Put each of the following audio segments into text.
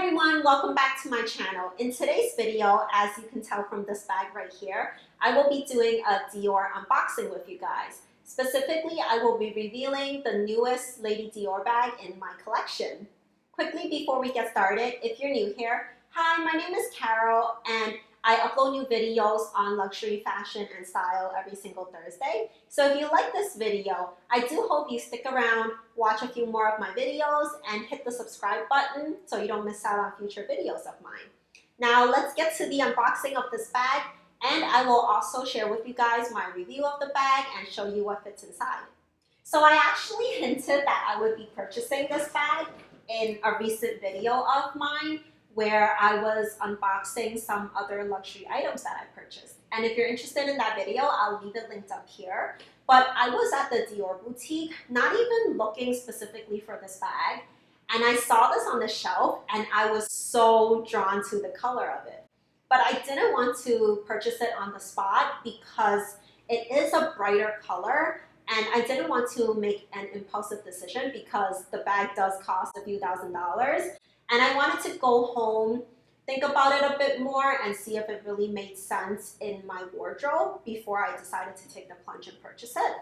everyone, welcome back to my channel. In today's video, as you can tell from this bag right here, I will be doing a Dior unboxing with you guys. Specifically, I will be revealing the newest Lady Dior bag in my collection. Quickly before we get started, if you're new here, hi, my name is Carol and I upload new videos on luxury fashion and style every single Thursday. So if you like this video, I do hope you stick around, watch a few more of my videos, and hit the subscribe button so you don't miss out on future videos of mine. Now let's get to the unboxing of this bag, and I will also share with you guys my review of the bag and show you what fits inside. So I actually hinted that I would be purchasing this bag in a recent video of mine, where I was unboxing some other luxury items that I purchased. And if you're interested in that video, I'll leave it linked up here. But I was at the Dior boutique, not even looking specifically for this bag, and I saw this on the shelf and I was so drawn to the color of it. But I didn't want to purchase it on the spot because it is a brighter color, and I didn't want to make an impulsive decision because the bag does cost a few $1,000s. And I wanted to go home, think about it a bit more, and see if it really made sense in my wardrobe before I decided to take the plunge and purchase it.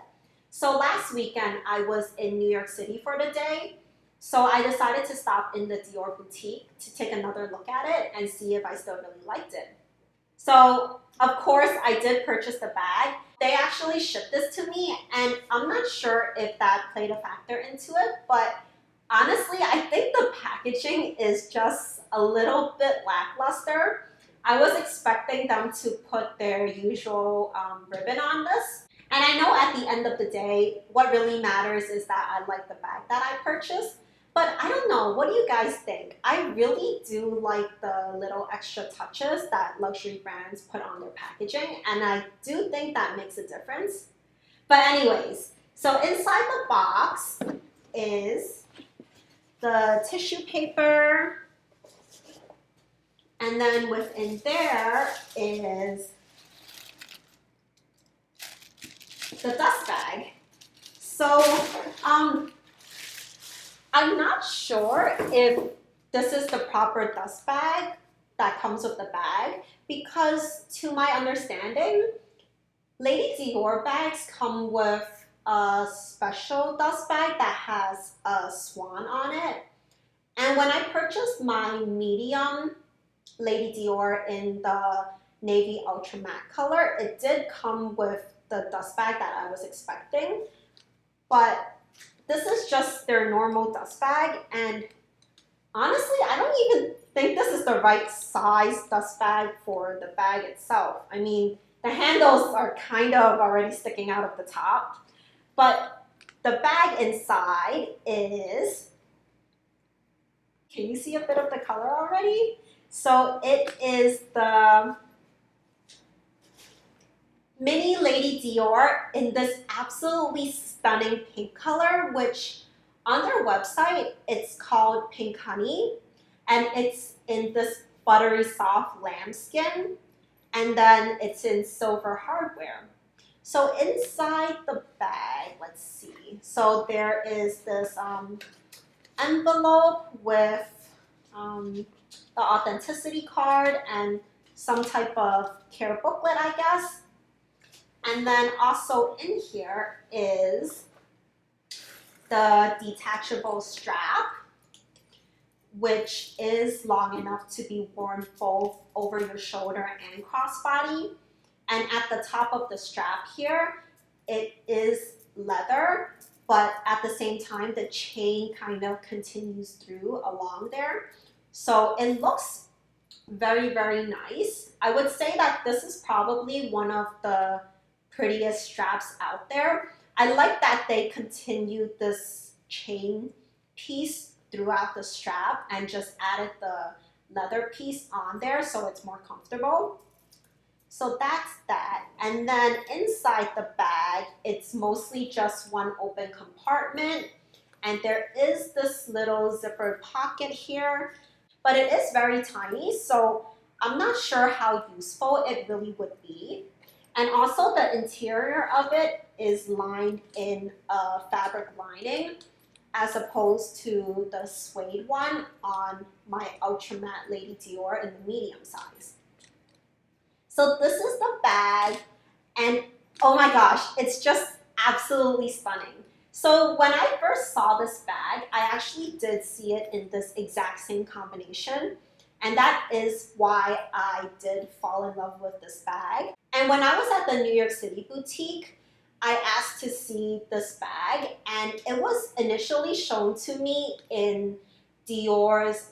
So last weekend, I was in New York City for the day. So I decided to stop in the Dior boutique to take another look at it and see if I still really liked it. So of course, I did purchase the bag. They actually shipped this to me, and I'm not sure if that played a factor into it, but honestly, I think the packaging is just a little bit lackluster. I was expecting them to put their usual ribbon on this. And I know at the end of the day, what really matters is that I like the bag that I purchased. But I don't know, what do you guys think? I really do like the little extra touches that luxury brands put on their packaging, and I do think that makes a difference. But anyways, so inside the box is the tissue paper, and then within there is the dust bag. So I'm not sure if this is the proper dust bag that comes with the bag, because to my understanding, Lady Dior bags come with a special dust bag that has a swan on it. And when I purchased my medium Lady Dior in the navy ultra matte color, it did come with the dust bag that I was expecting. But this is just their normal dust bag, and honestly, I don't even think this is the right size dust bag for the bag itself. I mean, the handles are kind of already sticking out of the top. But the bag inside is, can you see a bit of the color already? So it is the mini Lady Dior in this absolutely stunning pink color, which on their website, it's called Pink Honey, and it's in this buttery soft lambskin, and then it's in silver hardware. So inside the bag, let's see. So there is this envelope with the authenticity card and some type of care booklet, I guess. And then also in here is the detachable strap, which is long enough to be worn both over your shoulder and crossbody. And at the top of the strap here, it is leather, but at the same time, the chain kind of continues through along there. So it looks very, very nice. I would say that this is probably one of the prettiest straps out there. I like that they continued this chain piece throughout the strap and just added the leather piece on there so it's more comfortable. So that's that. And then inside the bag, it's mostly just one open compartment. And there is this little zipper pocket here, but it is very tiny, so I'm not sure how useful it really would be. And also the interior of it is lined in a fabric lining, as opposed to the suede one on my Ultra Matte Lady Dior in the medium size. So this is the bag, and oh my gosh, it's just absolutely stunning. So when I first saw this bag, I actually did see it in this exact same combination, and that is why I did fall in love with this bag. And when I was at the New York City boutique, I asked to see this bag, and it was initially shown to me in Dior's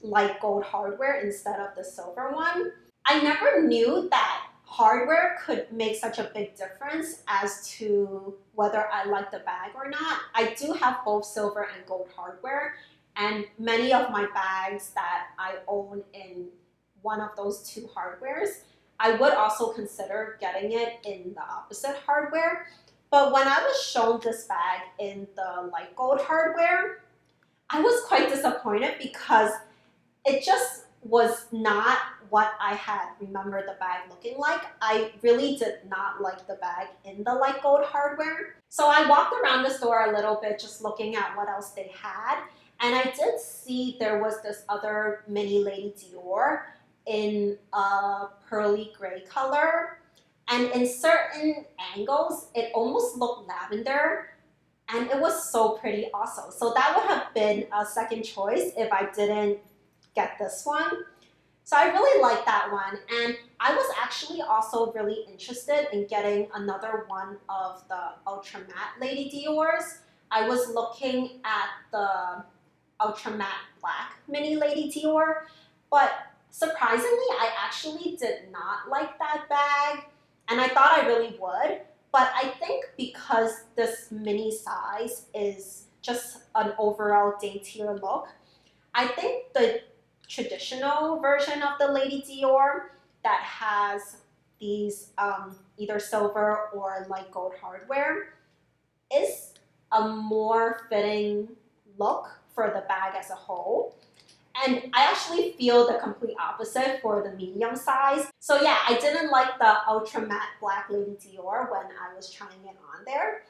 light gold hardware instead of the silver one. I never knew that hardware could make such a big difference as to whether I like the bag or not. I do have both silver and gold hardware, and many of my bags that I own in one of those two hardwares, I would also consider getting it in the opposite hardware. But when I was shown this bag in the light gold hardware, I was quite disappointed because it just was not what I had remembered the bag looking like. I really did not like the bag in the light gold hardware. So I walked around the store a little bit just looking at what else they had. And I did see there was this other mini Lady Dior in a pearly gray color. And in certain angles, it almost looked lavender. And it was so pretty also. So that would have been a second choice if I didn't get this one. So I really like that one, and I was actually also really interested in getting another one of the Ultra Matte Lady Dior's. I was looking at the Ultra Matte Black Mini Lady Dior, but surprisingly, I actually did not like that bag, and I thought I really would, but I think because this mini size is just an overall daintier look, I think the traditional version of the Lady Dior that has these either silver or light gold hardware is a more fitting look for the bag as a whole. And I actually feel the complete opposite for the medium size. So yeah, I didn't like the Ultra Matte Black Lady Dior when I was trying it on there.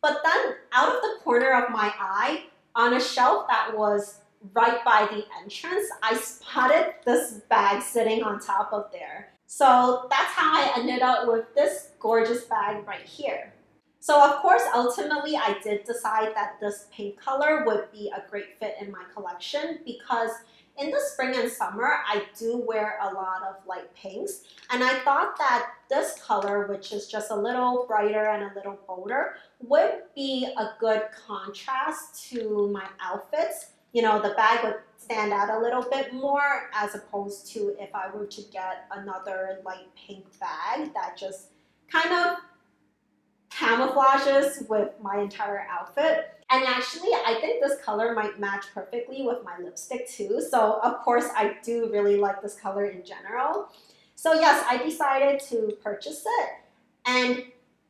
But then out of the corner of my eye, on a shelf that was right by the entrance, I spotted this bag sitting on top of there. So that's how I ended up with this gorgeous bag right here. So of course, ultimately, I did decide that this pink color would be a great fit in my collection because in the spring and summer, I do wear a lot of light pinks. And I thought that this color, which is just a little brighter and a little bolder, would be a good contrast to my outfits. You know, the bag would stand out a little bit more as opposed to if I were to get another light pink bag that just kind of camouflages with my entire outfit. And actually, I think this color might match perfectly with my lipstick too. So of course, I do really like this color in general. So yes, I decided to purchase it. And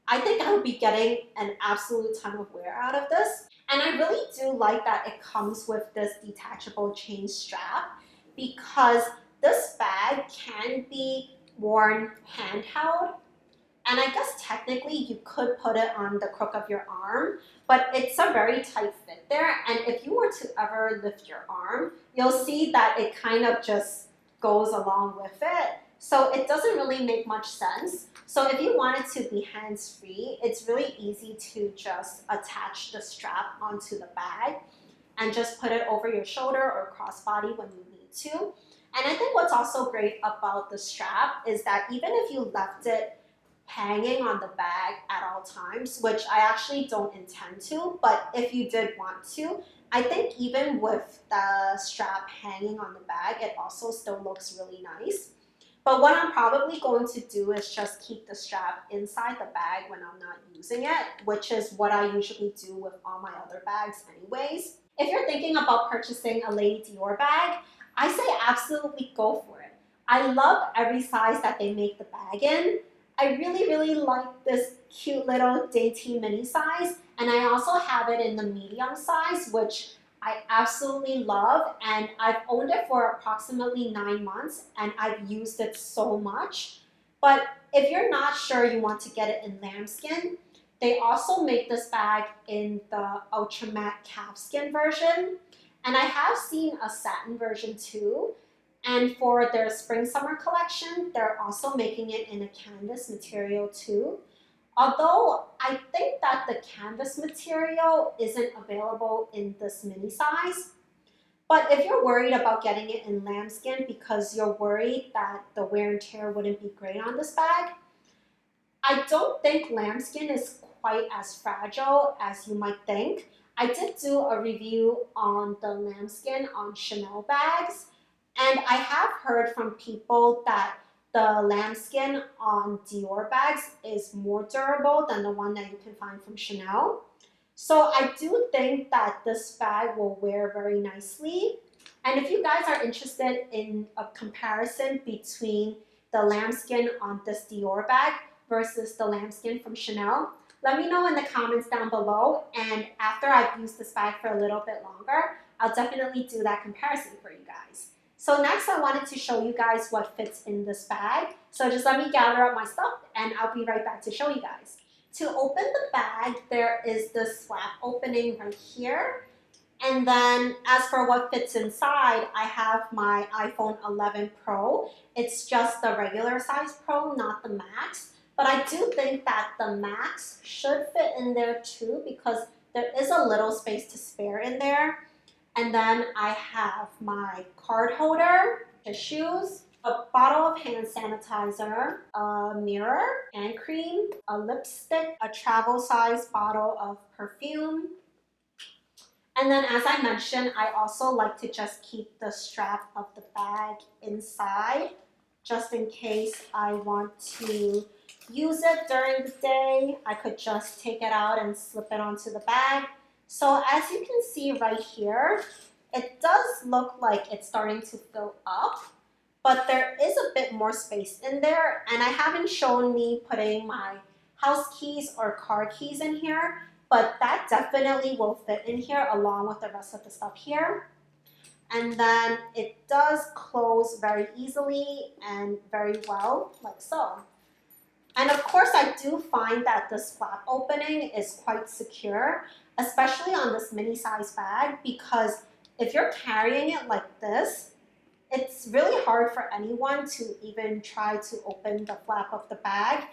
I think I will be getting an absolute ton of wear out of this. And I really do like that it comes with this detachable chain strap because this bag can be worn handheld. And I guess technically you could put it on the crook of your arm, but it's a very tight fit there. And if you were to ever lift your arm, you'll see that it kind of just goes along with it. So it doesn't really make much sense. So if you want it to be hands-free, it's really easy to just attach the strap onto the bag and just put it over your shoulder or crossbody when you need to. And I think what's also great about the strap is that even if you left it hanging on the bag at all times, which I actually don't intend to, but if you did want to, I think even with the strap hanging on the bag, it also still looks really nice. But what I'm probably going to do is just keep the strap inside the bag when I'm not using it, which is what I usually do with all my other bags anyways. If you're thinking about purchasing a Lady Dior bag, I say absolutely go for it. I love every size that they make the bag in. I really, really like this cute little dainty mini size, and I also have it in the medium size, which I absolutely love, and I've owned it for approximately 9 months, and I've used it so much. But if you're not sure you want to get it in lambskin, They also make this bag in the ultra matte calfskin version. And I have seen a satin version too. And for their spring summer collection, they're also making it in a canvas material too. Although I think that the canvas material isn't available in this mini size. But if you're worried about getting it in lambskin because you're worried that the wear and tear wouldn't be great on this bag, I don't think lambskin is quite as fragile as you might think. I did do a review on the lambskin on Chanel bags, and I have heard from people that the lambskin on Dior bags is more durable than the one that you can find from Chanel. So I do think that this bag will wear very nicely. And if you guys are interested in a comparison between the lambskin on this Dior bag versus the lambskin from Chanel, let me know in the comments down below. And after I've used this bag for a little bit longer, I'll definitely do that comparison for you guys. So next I wanted to show you guys what fits in this bag. So just let me gather up my stuff and I'll be right back to show you guys. To open the bag, there is this flap opening right here. And then as for what fits inside, I have my iPhone 11 Pro. It's just the regular size Pro, not the Max. But I do think that the Max should fit in there too because there is a little space to spare in there. And then I have my card holder, tissues, a bottle of hand sanitizer, a mirror, hand cream, a lipstick, a travel size bottle of perfume. And then as I mentioned, I also like to just keep the strap of the bag inside just in case I want to use it during the day. I could just take it out and slip it onto the bag. So as you can see right here, it does look like it's starting to fill up, but there is a bit more space in there, and I haven't shown me putting my house keys or car keys in here, but that definitely will fit in here along with the rest of the stuff here. And then it does close very easily and very well, like so. And of course, I do find that this flap opening is quite secure, especially on this mini size bag, because if you're carrying it like this, it's really hard for anyone to even try to open the flap of the bag.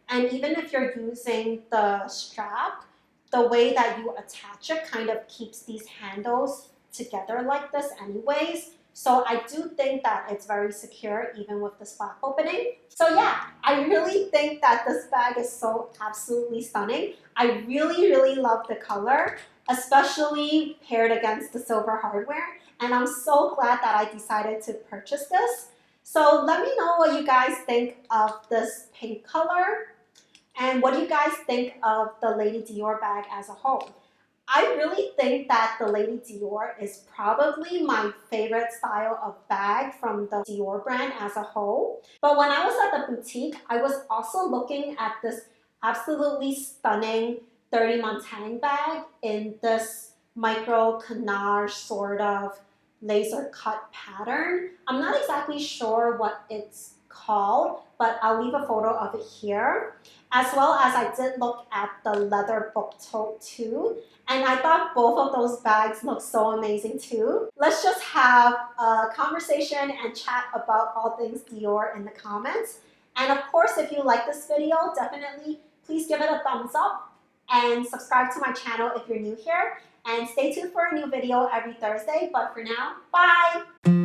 And even if you're using the strap, the way that you attach it kind of keeps these handles together like this anyways. So I do think that it's very secure even with this flap opening. So yeah, I really think that this bag is so absolutely stunning. I really love the color, especially paired against the silver hardware. And I'm so glad that I decided to purchase this. So let me know what you guys think of this pink color. And what do you guys think of the Lady Dior bag as a whole? I really think that the Lady Dior is probably my favorite style of bag from the Dior brand as a whole. But when I was at the boutique, I was also looking at this absolutely stunning 30 Montaigne bag in this micro canard sort of laser cut pattern. I'm not exactly sure what it's called, but I'll leave a photo of it here. As well as I did look at the leather book tote too, and I thought both of those bags look so amazing too. Let's just have a conversation and chat about all things Dior in the comments. And of course, if you like this video, definitely please give it a thumbs up and subscribe to my channel if you're new here. And stay tuned for a new video every Thursday. But for now, bye!